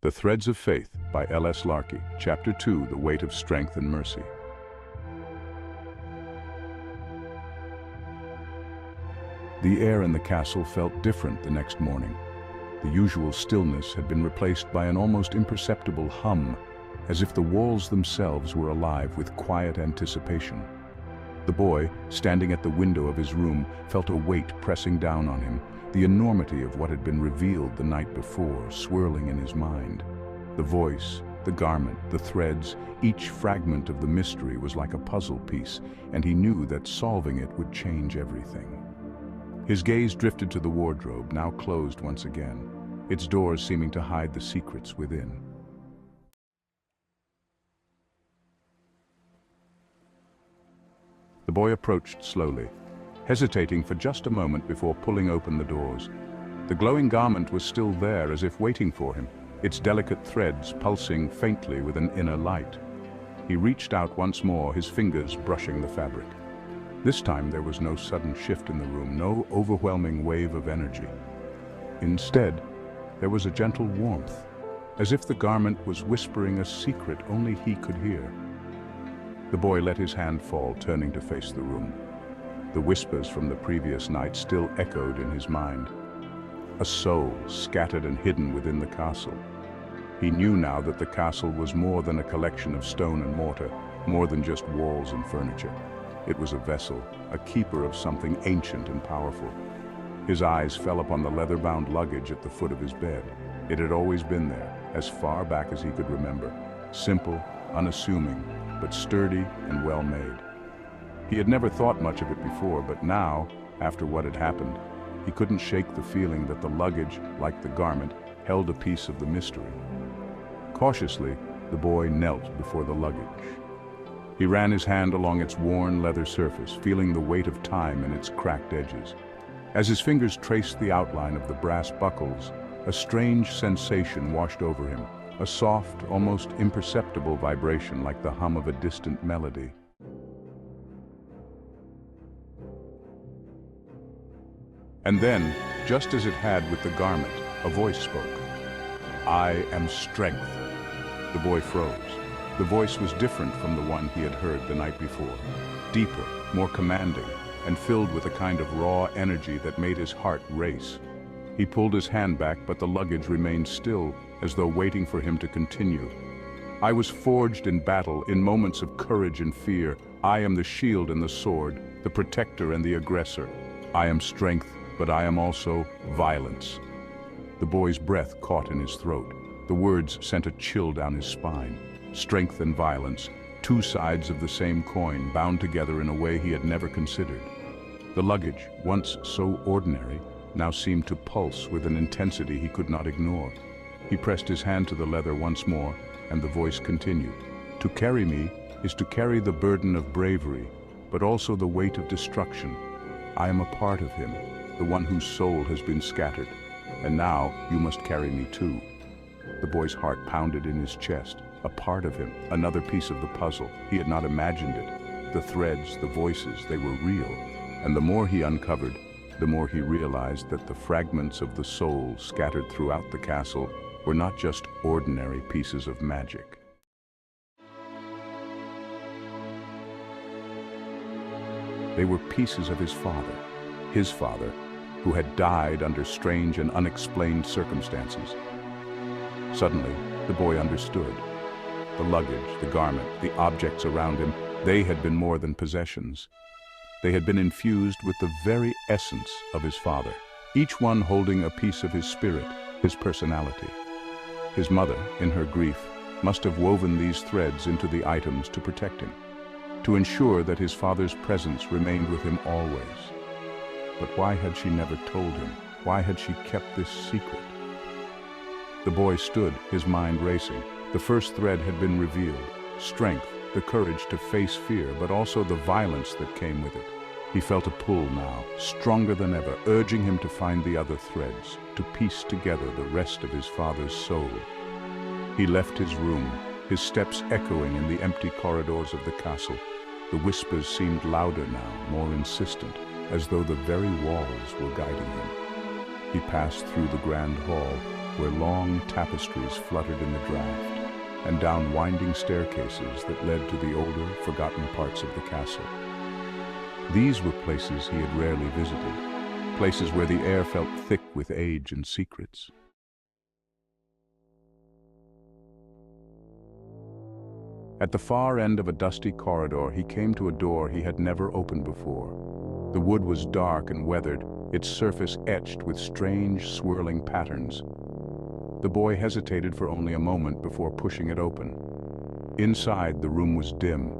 The Threads of Faith by L.S. Larkey, Chapter 2, The Weight of Strength and Mercy. The air in the castle felt different the next morning. The usual stillness had been replaced by an almost imperceptible hum, as if the walls themselves were alive with quiet anticipation. The boy, standing at the window of his room, felt a weight pressing down on him, the enormity of what had been revealed the night before swirling in his mind. The voice, the garment, the threads, each fragment of the mystery was like a puzzle piece, and he knew that solving it would change everything. His gaze drifted to the wardrobe, now closed once again, its doors seeming to hide the secrets within. The boy approached slowly, hesitating for just a moment before pulling open the doors. The glowing garment was still there, as if waiting for him, its delicate threads pulsing faintly with an inner light. He reached out once more, his fingers brushing the fabric. This time there was no sudden shift in the room, no overwhelming wave of energy. Instead, there was a gentle warmth, as if the garment was whispering a secret only he could hear. The boy let his hand fall, turning to face the room. The whispers from the previous night still echoed in his mind. A soul scattered and hidden within the castle. He knew now that the castle was more than a collection of stone and mortar, more than just walls and furniture. It was a vessel, a keeper of something ancient and powerful. His eyes fell upon the leather-bound luggage at the foot of his bed. It had always been there, as far back as he could remember. Simple, unassuming, but sturdy and well-made. He had never thought much of it before, but now, after what had happened, he couldn't shake the feeling that the luggage, like the garment, held a piece of the mystery. Cautiously, the boy knelt before the luggage. He ran his hand along its worn leather surface, feeling the weight of time in its cracked edges. As his fingers traced the outline of the brass buckles, a strange sensation washed over him, a soft, almost imperceptible vibration like the hum of a distant melody. And then, just as it had with the garment, a voice spoke. "I am strength." The boy froze. The voice was different from the one he had heard the night before. Deeper, more commanding, and filled with a kind of raw energy that made his heart race. He pulled his hand back, but the luggage remained still, as though waiting for him to continue. "I was forged in battle, in moments of courage and fear. I am the shield and the sword, the protector and the aggressor. I am strength, but I am also violence." The boy's breath caught in his throat. The words sent a chill down his spine. Strength and violence, two sides of the same coin, bound together in a way he had never considered. The luggage, once so ordinary, now seemed to pulse with an intensity he could not ignore. He pressed his hand to the leather once more, and the voice continued. "To carry me is to carry the burden of bravery, but also the weight of destruction. I am a part of him, the one whose soul has been scattered, and now you must carry me too." The boy's heart pounded in his chest. A part of him, another piece of the puzzle. He had not imagined it. The threads, the voices, they were real. And the more he uncovered, the more he realized that the fragments of the soul scattered throughout the castle were not just ordinary pieces of magic. They were pieces of his father, who had died under strange and unexplained circumstances. Suddenly, the boy understood. The luggage, the garment, the objects around him, they had been more than possessions. They had been infused with the very essence of his father, each one holding a piece of his spirit, his personality. His mother, in her grief, must have woven these threads into the items to protect him, to ensure that his father's presence remained with him always. But why had she never told him? Why had she kept this secret? The boy stood, his mind racing. The first thread had been revealed. Strength, the courage to face fear, but also the violence that came with it. He felt a pull now, stronger than ever, urging him to find the other threads, to piece together the rest of his father's soul. He left his room, his steps echoing in the empty corridors of the castle. The whispers seemed louder now, more insistent, as though the very walls were guiding him. He passed through the grand hall, where long tapestries fluttered in the draft, and down winding staircases that led to the older, forgotten parts of the castle. These were places he had rarely visited, places where the air felt thick with age and secrets. At the far end of a dusty corridor, he came to a door he had never opened before. The wood was dark and weathered, its surface etched with strange, swirling patterns. The boy hesitated for only a moment before pushing it open. Inside, the room was dim,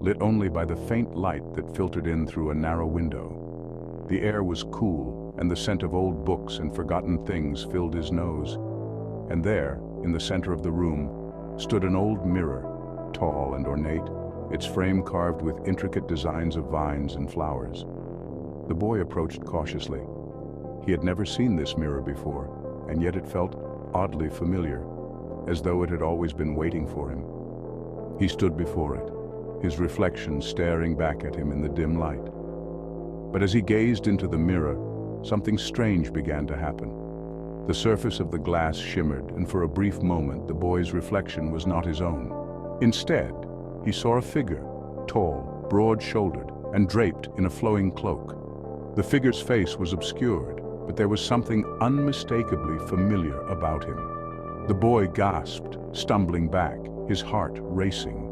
lit only by the faint light that filtered in through a narrow window. The air was cool, and the scent of old books and forgotten things filled his nose. And there, in the center of the room, stood an old mirror, tall and ornate, its frame carved with intricate designs of vines and flowers. The boy approached cautiously. He had never seen this mirror before, and yet it felt oddly familiar, as though it had always been waiting for him. He stood before it, his reflection staring back at him in the dim light. But as he gazed into the mirror, something strange began to happen. The surface of the glass shimmered, and for a brief moment the boy's reflection was not his own. Instead, he saw a figure, tall, broad-shouldered, and draped in a flowing cloak. The figure's face was obscured, but there was something unmistakably familiar about him. The boy gasped, stumbling back, his heart racing.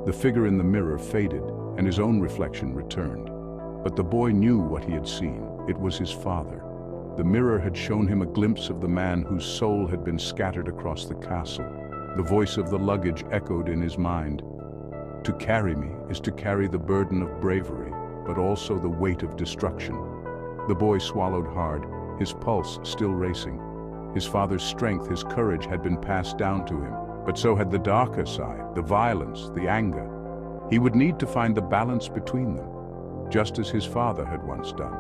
The figure in the mirror faded, and his own reflection returned. But the boy knew what he had seen. It was his father. The mirror had shown him a glimpse of the man whose soul had been scattered across the castle. The voice of the luggage echoed in his mind. To carry me is to carry the burden of bravery, but also the weight of destruction. The boy swallowed hard, his pulse still racing. His father's strength, his courage had been passed down to him, but so had the darker side, the violence, the anger. He would need to find the balance between them, just as his father had once done.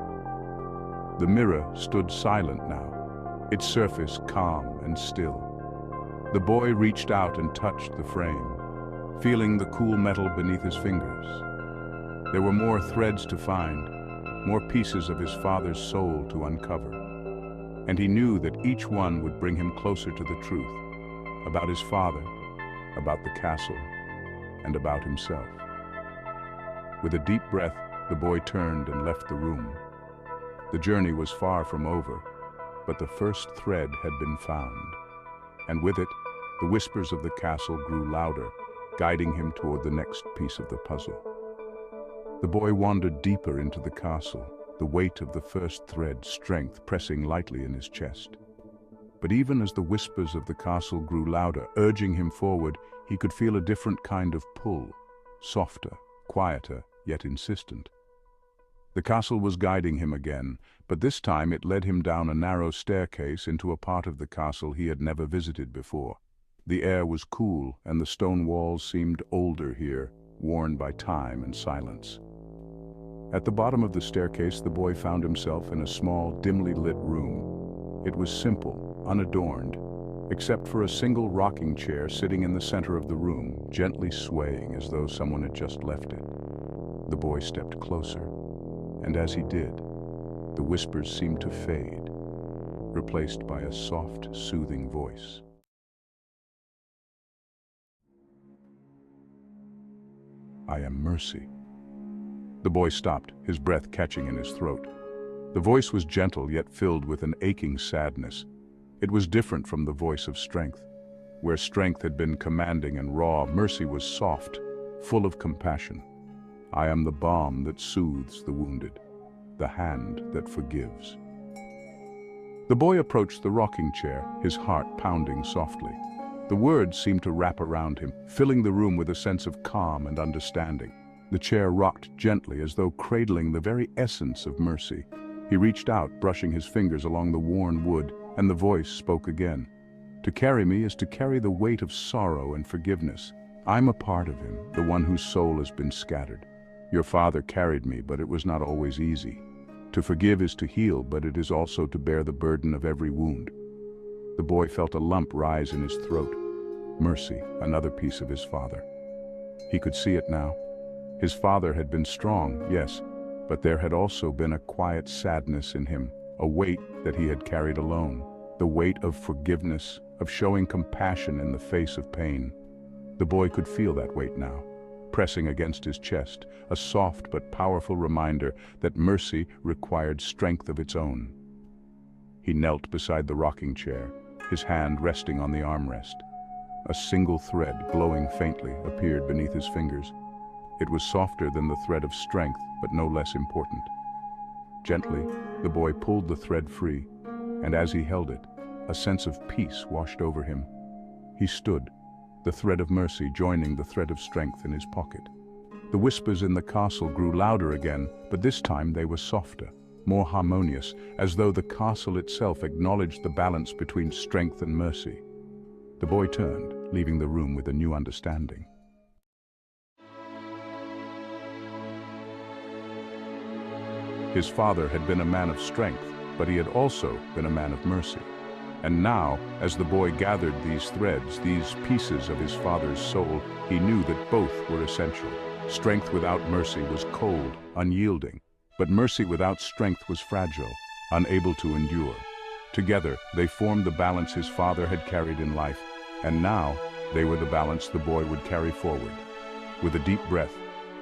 The mirror stood silent now, its surface calm and still. The boy reached out and touched the frame, feeling the cool metal beneath his fingers. There were more threads to find, more pieces of his father's soul to uncover. And he knew that each one would bring him closer to the truth, about his father, about the castle, and about himself. With a deep breath, the boy turned and left the room. The journey was far from over, but the first thread had been found. And with it, the whispers of the castle grew louder, guiding him toward the next piece of the puzzle. The boy wandered deeper into the castle, the weight of the first thread, strength pressing lightly in his chest. But even as the whispers of the castle grew louder, urging him forward, he could feel a different kind of pull, softer, quieter, yet insistent. The castle was guiding him again, but this time it led him down a narrow staircase into a part of the castle he had never visited before. The air was cool, and the stone walls seemed older here, worn by time and silence. At the bottom of the staircase, the boy found himself in a small, dimly lit room. It was simple, unadorned, except for a single rocking chair sitting in the center of the room, gently swaying as though someone had just left it. The boy stepped closer, and as he did, the whispers seemed to fade, replaced by a soft, soothing voice. I am Mercy. The boy stopped, his breath catching in his throat. The voice was gentle, yet filled with an aching sadness. It was different from the voice of strength. Where strength had been commanding and raw, Mercy was soft, full of compassion. I am the balm that soothes the wounded, the hand that forgives. The boy approached the rocking chair, his heart pounding softly. The words seemed to wrap around him, filling the room with a sense of calm and understanding. The chair rocked gently as though cradling the very essence of mercy. He reached out, brushing his fingers along the worn wood, and the voice spoke again. To carry me is to carry the weight of sorrow and forgiveness. I'm a part of him, the one whose soul has been scattered. Your father carried me, but it was not always easy. To forgive is to heal, but it is also to bear the burden of every wound. The boy felt a lump rise in his throat. Mercy, another piece of his father. He could see it now. His father had been strong, yes, but there had also been a quiet sadness in him, a weight that he had carried alone. the weight of forgiveness, of showing compassion in the face of pain. The boy could feel that weight now, pressing against his chest, a soft but powerful reminder that mercy required strength of its own. He knelt beside the rocking chair, his hand resting on the armrest. A single thread, glowing faintly, appeared beneath his fingers. It was softer than the thread of strength, but no less important. Gently, the boy pulled the thread free, and as he held it, a sense of peace washed over him. He stood, the thread of mercy joining the thread of strength in his pocket. The whispers in the castle grew louder again, but this time they were softer, more harmonious, as though the castle itself acknowledged the balance between strength and mercy. The boy turned, leaving the room with a new understanding. His father had been a man of strength, but he had also been a man of mercy. And now, as the boy gathered these threads, these pieces of his father's soul, he knew that both were essential. Strength without mercy was cold, unyielding, but mercy without strength was fragile, unable to endure. Together, they formed the balance his father had carried in life, and now they were the balance the boy would carry forward. With a deep breath,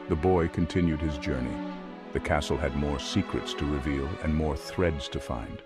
the boy continued his journey. The castle had more secrets to reveal and more threads to find.